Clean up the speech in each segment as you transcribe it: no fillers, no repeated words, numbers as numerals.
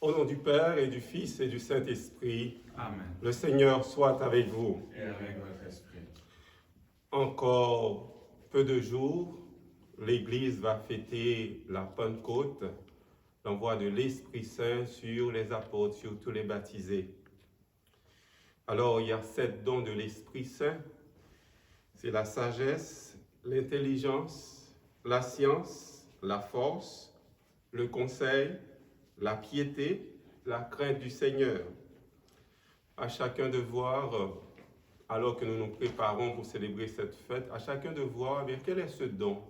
Au nom du Père et du Fils et du Saint-Esprit, Amen. le Seigneur soit avec vous. Et avec votre esprit. Encore peu de jours, l'Église va fêter la Pentecôte, l'envoi de l'Esprit Saint sur les apôtres, sur tous les baptisés. Alors, il y a 7 dons de l'Esprit Saint. C'est la sagesse, l'intelligence, la science, la force, le conseil, la piété, la crainte du Seigneur. À chacun de voir, alors que nous nous préparons pour célébrer cette fête, à chacun de voir quel est ce don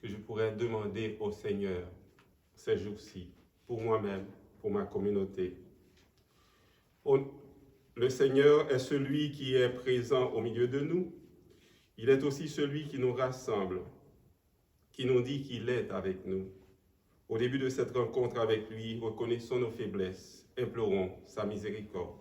que je pourrais demander au Seigneur ces jours-ci, pour moi-même, pour ma communauté. Le Seigneur est celui qui est présent au milieu de nous. Il est aussi celui qui nous rassemble, qui nous dit qu'il est avec nous. Au début de cette rencontre avec lui, reconnaissons nos faiblesses, implorons sa miséricorde.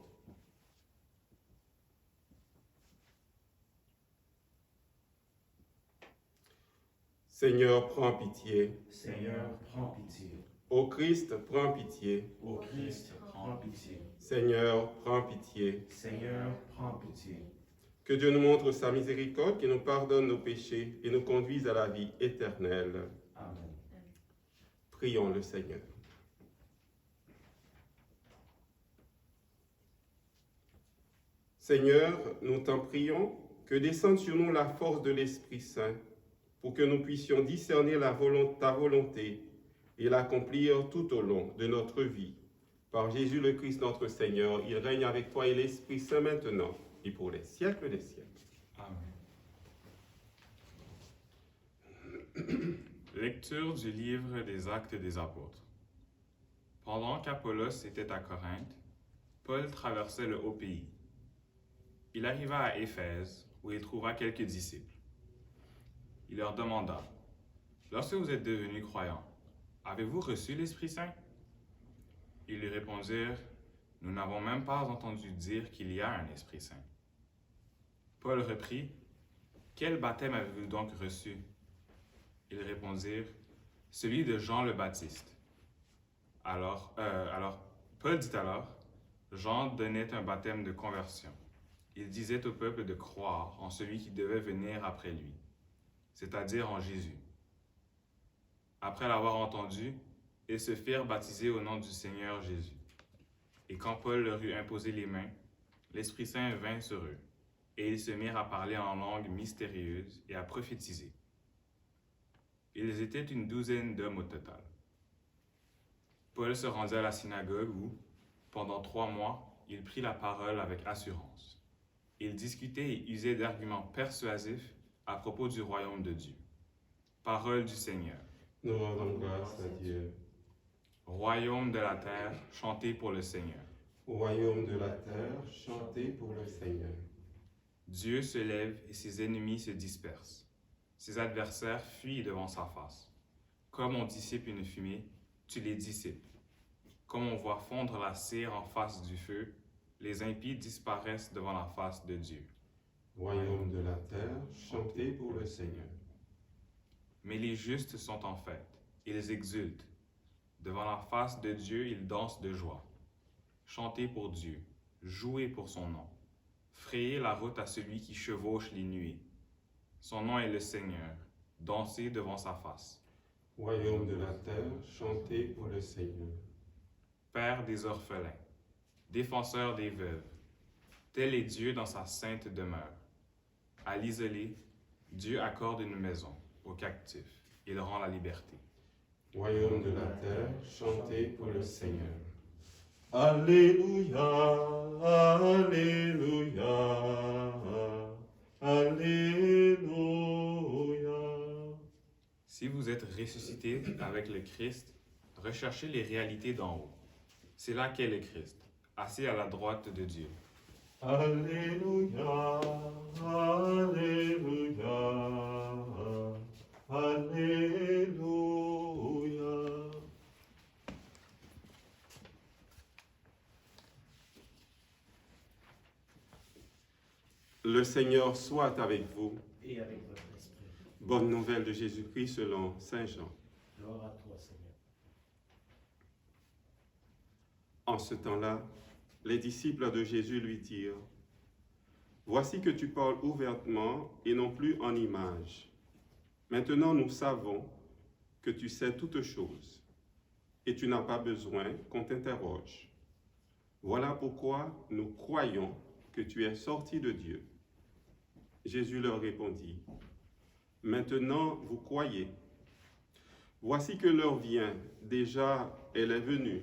Seigneur, prends pitié. Seigneur, prends pitié. Ô Christ, prends pitié. Ô Christ, prends pitié. Seigneur, prends pitié. Seigneur, prends pitié. Que Dieu nous montre sa miséricorde, qu'il nous pardonne nos péchés et nous conduise à la vie éternelle. Amen. Prions le Seigneur. Seigneur, nous t'en prions, que descende sur nous la force de l'Esprit Saint, pour que nous puissions discerner ta volonté et l'accomplir tout au long de notre vie. Par Jésus le Christ notre Seigneur, il règne avec toi et l'Esprit Saint maintenant et pour les siècles des siècles. Amen. Lecture du livre des Actes des Apôtres. Pendant qu'Apollos était à Corinthe, Paul traversait le haut pays. Il arriva à Éphèse, où il trouva quelques disciples. Il leur demanda, « Lorsque vous êtes devenus croyants, avez-vous reçu l'Esprit Saint ?» Ils lui répondirent, « Nous n'avons même pas entendu dire qu'il y a un Esprit Saint. » Paul reprit, « Quel baptême avez-vous donc reçu ?» Ils répondirent, « Celui de Jean le Baptiste. » Paul dit alors, « Jean donnait un baptême de conversion. Il disait au peuple de croire en celui qui devait venir après lui, c'est-à-dire en Jésus. » Après l'avoir entendu, ils se firent baptiser au nom du Seigneur Jésus. Et quand Paul leur eut imposé les mains, l'Esprit Saint vint sur eux, et ils se mirent à parler en langue mystérieuse et à prophétiser. Ils étaient une douzaine d'hommes au total. Paul se rendit à la synagogue où, pendant 3 mois, il prit la parole avec assurance. Il discutait et usait d'arguments persuasifs à propos du royaume de Dieu. Parole du Seigneur. Nous rendons grâce à Dieu. Royaume de la terre, chantez pour le Seigneur. Royaume de la terre, chantez pour le Seigneur. Dieu se lève et ses ennemis se dispersent. Ses adversaires fuient devant sa face. Comme on dissipe une fumée, tu les dissipes. Comme on voit fondre la cire en face du feu, les impies disparaissent devant la face de Dieu. Royaume de la terre, chantez pour le Seigneur. Mais les justes sont en fête, ils exultent. Devant la face de Dieu, ils dansent de joie. Chantez pour Dieu, jouez pour son nom. Frayez la route à celui qui chevauche les nuées. Son nom est le Seigneur, dansez devant sa face. Royaume de la terre, chantez pour le Seigneur. Père des orphelins, défenseur des veuves, tel est Dieu dans sa sainte demeure. À l'isolé, Dieu accorde une maison, aux captifs, il rend la liberté. Royaume de la terre, chantez pour le Seigneur. Alléluia, Alléluia, Alléluia. Si vous êtes ressuscité avec le Christ, recherchez les réalités d'en haut. C'est là qu'est le Christ, assis à la droite de Dieu. Alléluia, Alléluia, Alléluia. Le Seigneur soit avec vous. Et avec votre esprit. Bonne nouvelle de Jésus-Christ selon Saint Jean. Gloire à toi, Seigneur. En ce temps-là, les disciples de Jésus lui dirent, « Voici que tu parles ouvertement et non plus en images. Maintenant nous savons que tu sais toutes choses et tu n'as pas besoin qu'on t'interroge. Voilà pourquoi nous croyons que tu es sorti de Dieu. » Jésus leur répondit, « Maintenant vous croyez. Voici que l'heure vient, déjà elle est venue,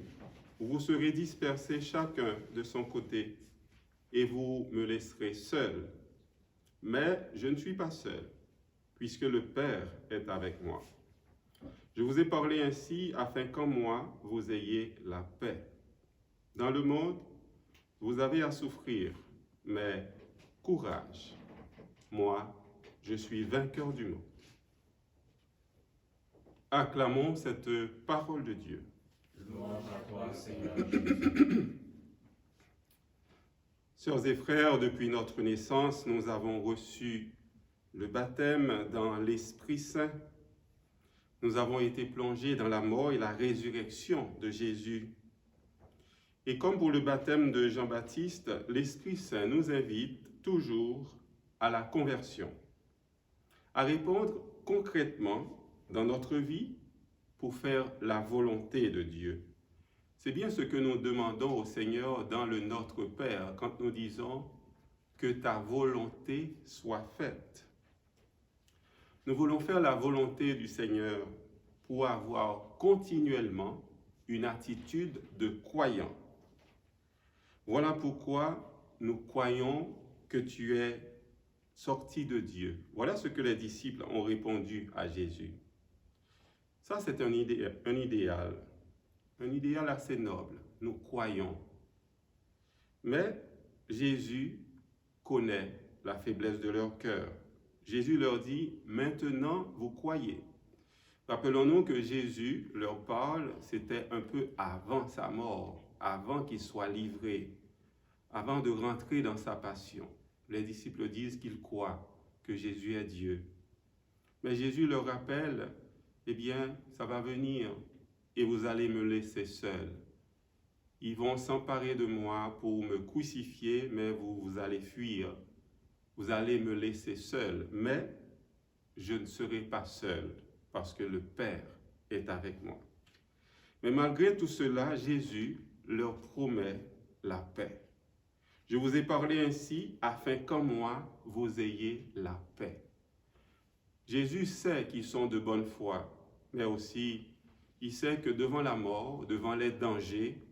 où vous serez dispersés chacun de son côté, et vous me laisserez seul. Mais je ne suis pas seul, puisque le Père est avec moi. Je vous ai parlé ainsi afin qu'en moi vous ayez la paix. Dans le monde, vous avez à souffrir, mais courage. Moi, je suis vainqueur du monde. » Acclamons cette parole de Dieu. Louange à toi, Seigneur Jésus. Sœurs et frères, depuis notre naissance, nous avons reçu le baptême dans l'Esprit Saint. Nous avons été plongés dans la mort et la résurrection de Jésus. Et comme pour le baptême de Jean-Baptiste, l'Esprit Saint nous invite toujours à la conversion, à répondre concrètement dans notre vie pour faire la volonté de Dieu. C'est bien ce que nous demandons au Seigneur dans le Notre Père quand nous disons que ta volonté soit faite. Nous voulons faire la volonté du Seigneur pour avoir continuellement une attitude de croyant. Voilà pourquoi nous croyons que tu es sorti de Dieu. Voilà ce que les disciples ont répondu à Jésus. Ça, c'est un idéal assez noble. Nous croyons. Mais Jésus connaît la faiblesse de leur cœur. Jésus leur dit, maintenant vous croyez. Rappelons-nous que Jésus leur parle, c'était un peu avant sa mort, avant qu'il soit livré, avant de rentrer dans sa passion. Les disciples disent qu'ils croient que Jésus est Dieu. Mais Jésus leur rappelle, eh bien, ça va venir et vous allez me laisser seul. Ils vont s'emparer de moi pour me crucifier, mais vous allez fuir. Vous allez me laisser seul, mais je ne serai pas seul parce que le Père est avec moi. Mais malgré tout cela, Jésus leur promet la paix. Je vous ai parlé ainsi afin qu'en moi vous ayez la paix. Jésus sait qu'ils sont de bonne foi, mais aussi il sait que devant la mort, devant les dangers,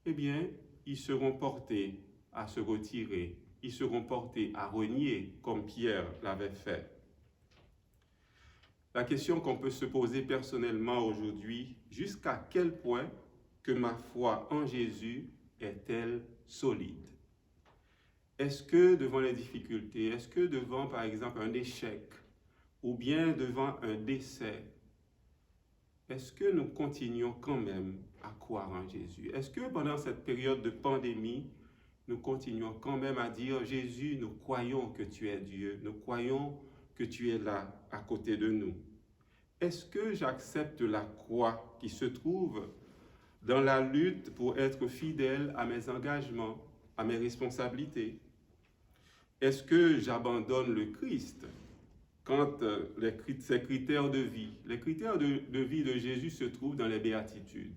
eh bien, ils seront portés à se retirer, ils seront portés à renier comme Pierre l'avait fait. La question qu'on peut se poser personnellement aujourd'hui, jusqu'à quel point que ma foi en Jésus est-elle solide? Est-ce que devant les difficultés, est-ce que devant par exemple un échec ou bien devant un décès, est-ce que nous continuons quand même à croire en Jésus? Est-ce que pendant cette période de pandémie, nous continuons quand même à dire, Jésus, nous croyons que tu es Dieu, nous croyons que tu es là à côté de nous? Est-ce que j'accepte la croix qui se trouve dans la lutte pour être fidèle à mes engagements, à mes responsabilités? Est-ce que j'abandonne le Christ quand ces critères de vie, les critères de vie de Jésus se trouvent dans les béatitudes.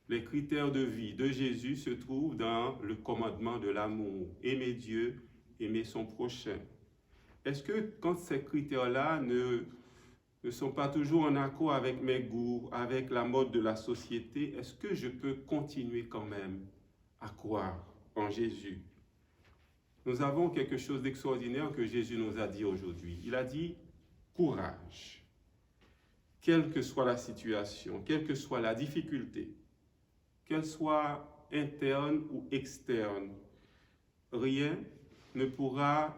Les critères de vie de Jésus se trouvent dans le commandement de l'amour. Aimer Dieu, aimer son prochain. Est-ce que quand ces critères-là ne sont pas toujours en accord avec mes goûts, avec la mode de la société, est-ce que je peux continuer quand même à croire en Jésus? Nous avons quelque chose d'extraordinaire que Jésus nous a dit aujourd'hui. Il a dit, courage. Quelle que soit la situation, quelle que soit la difficulté, qu'elle soit interne ou externe, rien ne pourra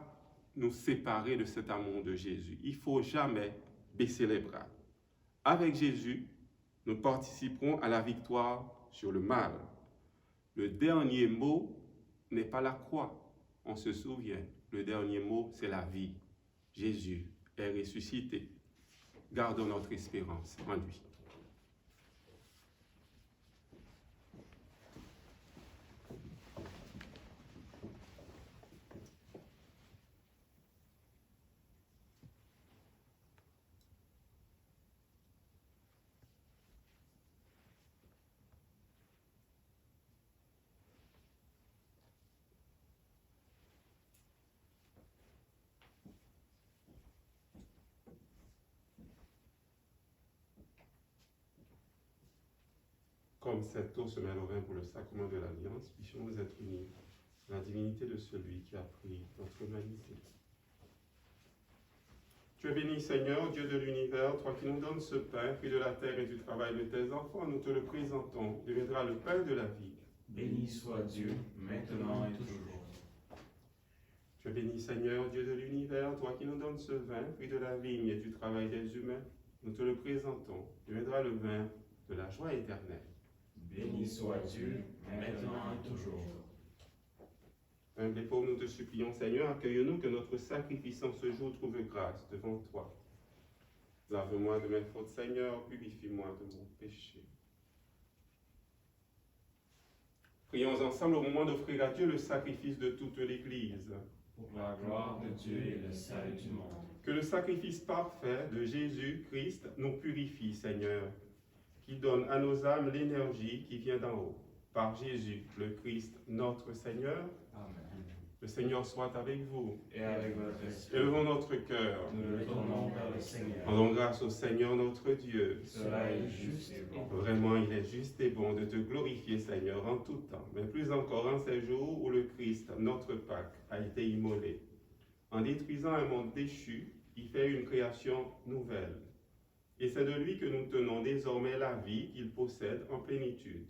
nous séparer de cet amour de Jésus. Il ne faut jamais baisser les bras. Avec Jésus, nous participerons à la victoire sur le mal. Le dernier mot n'est pas la croix. On se souvient, le dernier mot, c'est la vie. Jésus est ressuscité. Gardons notre espérance en lui. comme cette eau se mêle au vin pour le sacrement de l'Alliance, puissions-nous être unis à la divinité de celui qui a pris notre humanité. Tu es béni, Seigneur, Dieu de l'univers, toi qui nous donnes ce pain, fruit de la terre et du travail de tes enfants, nous te le présentons, deviendra le pain de la vie. Béni soit Dieu, maintenant et toujours. Tu es béni, Seigneur, Dieu de l'univers, toi qui nous donnes ce vin, fruit de la vigne et du travail des humains, nous te le présentons, deviendra le vin de la joie éternelle. Béni soit Dieu, maintenant et toujours. Humbles et pauvres, nous te supplions, Seigneur, accueille-nous, que notre sacrifice en ce jour trouve grâce devant toi. Lave-moi de mes fautes, Seigneur, purifie-moi de mon péché. Prions ensemble au moment d'offrir à Dieu le sacrifice de toute l'Église. Pour la gloire de Dieu et le salut du monde. Que le sacrifice parfait de Jésus-Christ nous purifie, Seigneur, qui donne à nos âmes l'énergie qui vient d'en haut. Par Jésus, le Christ, notre Seigneur. Amen. Le Seigneur soit avec vous. Et avec votre esprit. Élevons notre cœur. Nous le tournons vers le Seigneur. Rendons grâce au Seigneur notre Dieu. Cela est juste et bon. Vraiment, il est juste et bon de te glorifier, Seigneur, en tout temps, mais plus encore en ces jours où le Christ, notre Pâque, a été immolé. En détruisant un monde déchu, il fait une création nouvelle. Et c'est de lui que nous tenons désormais la vie qu'il possède en plénitude.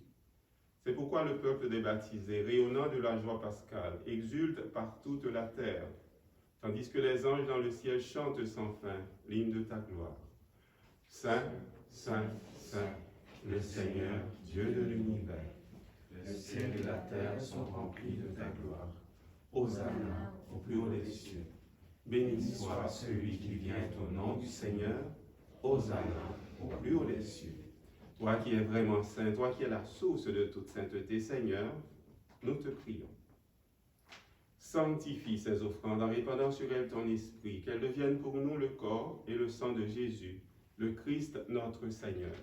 C'est pourquoi le peuple des baptisés, rayonnant de la joie pascale, exulte par toute la terre, tandis que les anges dans le ciel chantent sans fin l'hymne de ta gloire. Saint, Saint, Saint, le Seigneur, Dieu de l'univers. Le ciel et la terre sont remplis de ta gloire. Hosanna au plus haut des cieux. Béni soit celui qui vient au nom du Seigneur. Hosanna au plus haut des cieux. Toi qui es vraiment saint, toi qui es la source de toute sainteté, Seigneur, nous te prions. Sanctifie ces offrandes en répandant sur elles ton esprit, qu'elles deviennent pour nous le corps et le sang de Jésus, le Christ notre Seigneur.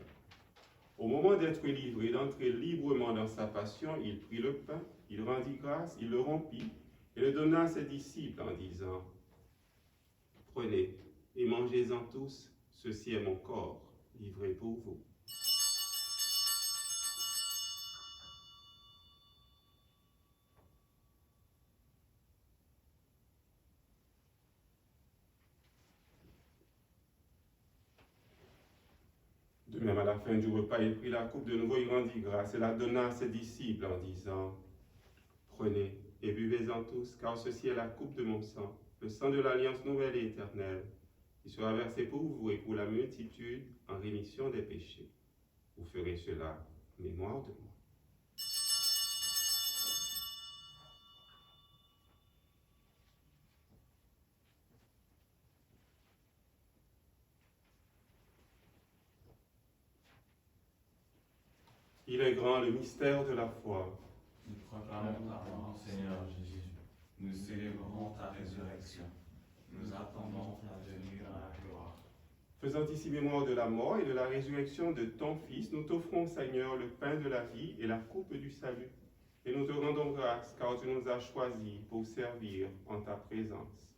Au moment d'être livré, d'entrer librement dans sa passion, il prit le pain, il rendit grâce, il le rompit et le donna à ses disciples en disant : Prenez et mangez-en tous, ceci est mon corps, livré pour vous. De même, à la fin du repas, il prit la coupe de nouveau, il rendit grâce et la donna à ses disciples en disant : Prenez et buvez-en tous, car ceci est la coupe de mon sang, le sang de l'alliance nouvelle et éternelle, qui sera versé pour vous et pour la multitude en rémission des péchés. Vous ferez cela en mémoire de moi. Il est grand le mystère de la foi. Nous proclamons ta mort, Seigneur Jésus. Nous célébrons ta résurrection. Nous attendons ta venue dans la gloire. Faisant ici mémoire de la mort et de la résurrection de ton Fils, nous t'offrons, Seigneur, le pain de la vie et la coupe du salut. Et nous te rendons grâce, car tu nous as choisis pour servir en ta présence.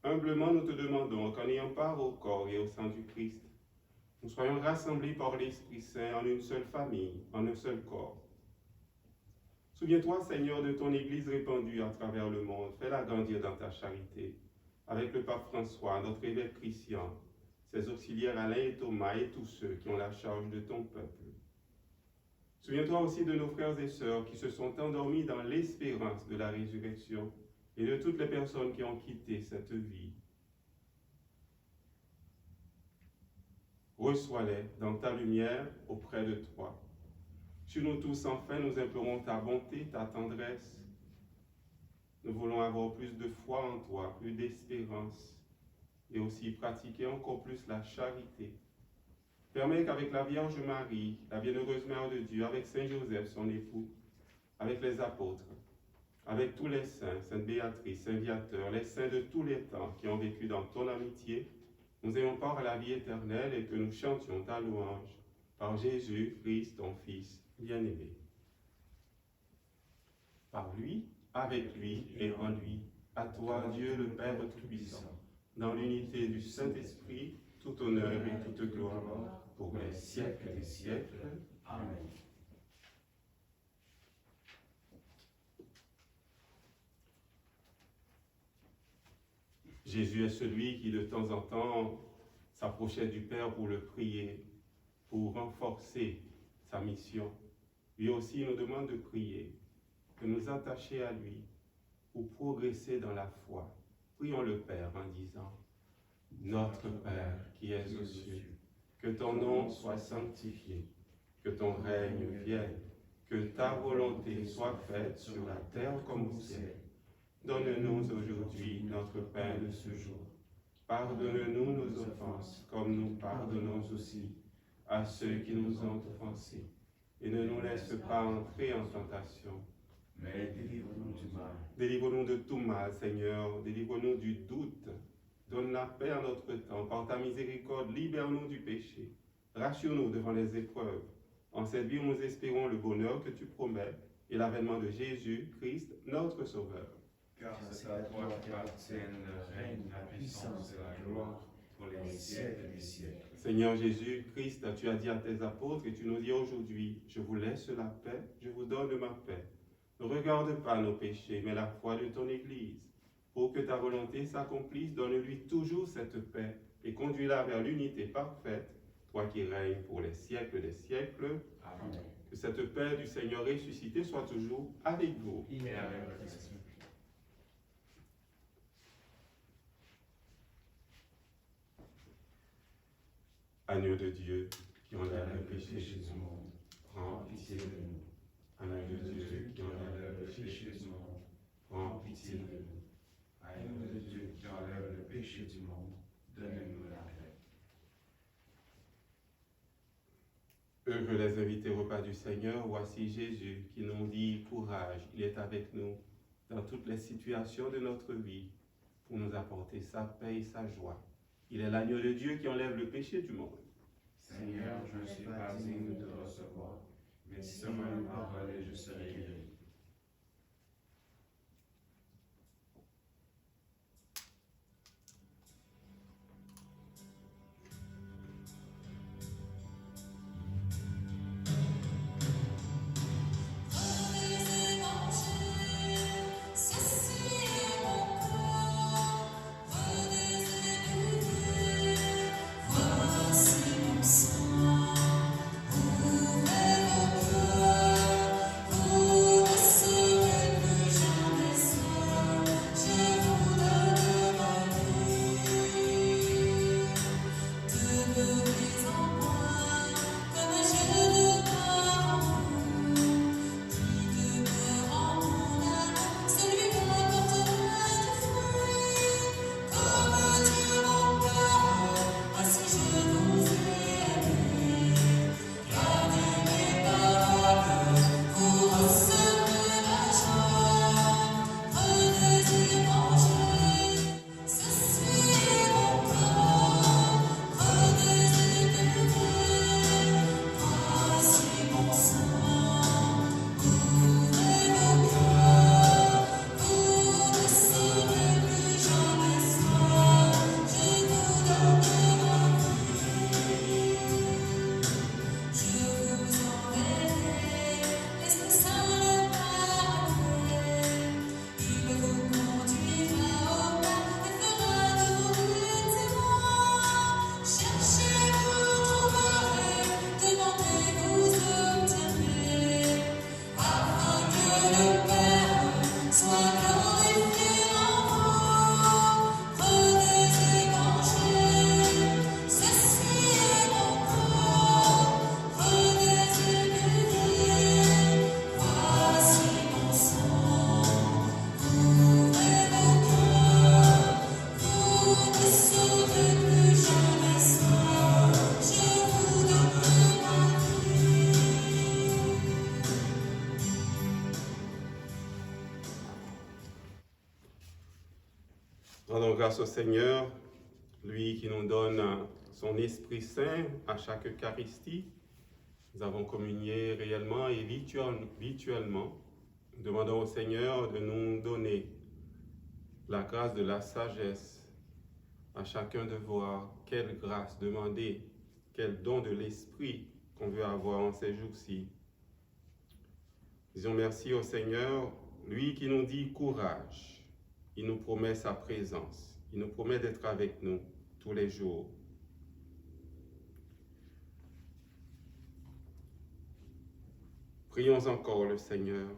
Humblement, nous te demandons qu'en ayant part au corps et au sang du Christ, nous soyons rassemblés par l'Esprit Saint en une seule famille, en un seul corps. Souviens-toi, Seigneur, de ton Église répandue à travers le monde. Fais-la grandir dans ta charité. Avec le pape François, notre évêque Christian, ses auxiliaires Alain et Thomas et tous ceux qui ont la charge de ton peuple. Souviens-toi aussi de nos frères et sœurs qui se sont endormis dans l'espérance de la résurrection et de toutes les personnes qui ont quitté cette vie. Reçois-les dans ta lumière auprès de toi. Sur nous tous, enfin, nous implorons ta bonté, ta tendresse. Nous voulons avoir plus de foi en toi, plus d'espérance, et aussi pratiquer encore plus la charité. Permets qu'avec la Vierge Marie, la bienheureuse Mère de Dieu, avec Saint Joseph, son époux, avec les apôtres, avec tous les saints, Sainte Béatrice, Saint Viateur, les saints de tous les temps qui ont vécu dans ton amitié, nous ayons part à la vie éternelle et que nous chantions ta louange par Jésus, Christ, ton Fils bien-aimé. Par lui, avec lui et en lui, à toi, Dieu le Père Tout-Puissant, dans l'unité du Saint-Esprit, tout honneur et toute gloire pour les siècles des siècles. Amen. Jésus est celui qui de temps en temps s'approchait du Père pour le prier, pour renforcer sa mission. Lui aussi nous demande de prier, de nous attacher à lui pour progresser dans la foi. Prions le Père en disant: Notre Père qui es aux cieux, que ton nom soit sanctifié, que ton règne vienne, que ta volonté soit faite sur la terre comme au ciel. Donne-nous aujourd'hui notre pain de ce jour. Pardonne-nous nos offenses, comme nous pardonnons aussi à ceux qui nous ont offensés. Et ne nous laisse pas entrer en tentation, mais délivre-nous du mal. Délivre-nous de tout mal, Seigneur. Délivre-nous du doute. Donne la paix à notre temps. Par ta miséricorde, libère-nous du péché. Rassure-nous devant les épreuves. En cette vie, nous espérons le bonheur que tu promets et l'avènement de Jésus-Christ, notre Sauveur. Car c'est à toi qu'appartiennent le règne, la puissance et la gloire pour les siècles des siècles. Seigneur Jésus-Christ, tu as dit à tes apôtres et tu nous dis aujourd'hui: je vous laisse la paix, je vous donne ma paix. Ne regarde pas nos péchés, mais la foi de ton Église. Pour que ta volonté s'accomplisse, donne-lui toujours cette paix et conduis-la vers l'unité parfaite, toi qui règnes pour les siècles des siècles. Amen. Que cette paix du Seigneur ressuscité soit toujours avec vous. Et avec votre esprit. Agneau de Dieu, qui enlève le péché péché du du monde, monde, prends prends pitié de nous. Agneau de Agneau de Dieu, Dieu qui qui enlève enlève le le péché péché du du monde, monde, prends prends pitié de nous. Agneau de Dieu qui enlève le péché du monde, donne-nous la paix. Heureux les invités au repas du Seigneur, voici Jésus qui nous dit courage, il est avec nous dans toutes les situations de notre vie pour nous apporter sa paix et sa joie. Il est l'agneau de Dieu qui enlève le péché du monde. Seigneur, je ne suis pas digne de te recevoir, mais dis seulement une parole et je serai guéri. Rendons grâce au Seigneur, lui qui nous donne son Esprit Saint à chaque Eucharistie. Nous avons communié réellement et virtuellement. Demandons au Seigneur de nous donner la grâce de la sagesse, à chacun de voir quelle grâce demander, quel don de l'Esprit qu'on veut avoir en ces jours-ci. Disons merci au Seigneur, lui qui nous dit courage. Il nous promet sa présence. Il nous promet d'être avec nous tous les jours. Prions encore le Seigneur.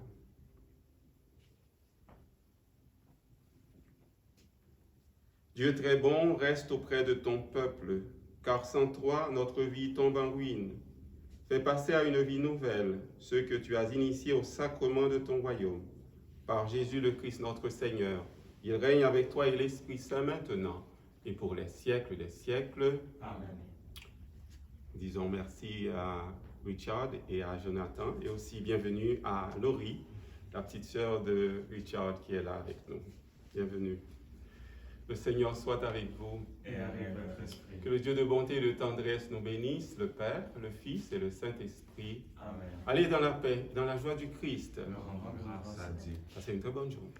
Dieu très bon, reste auprès de ton peuple, car sans toi, notre vie tombe en ruine. Fais passer à une vie nouvelle ceux que tu as initiés au sacrement de ton royaume. Par Jésus le Christ notre Seigneur, il règne avec toi et l'Esprit Saint maintenant et pour les siècles des siècles. Amen. Disons merci à Richard et à Jonathan et aussi bienvenue à Laurie, la petite sœur de Richard qui est là avec nous. Bienvenue. Le Seigneur soit avec vous. Et avec votre esprit. Que le Dieu de bonté et de tendresse nous bénisse, le Père, le Fils et le Saint-Esprit. Amen. Allez dans la paix, dans la joie du Christ. Nous rendons grâce à Dieu. Passez une très bonne journée.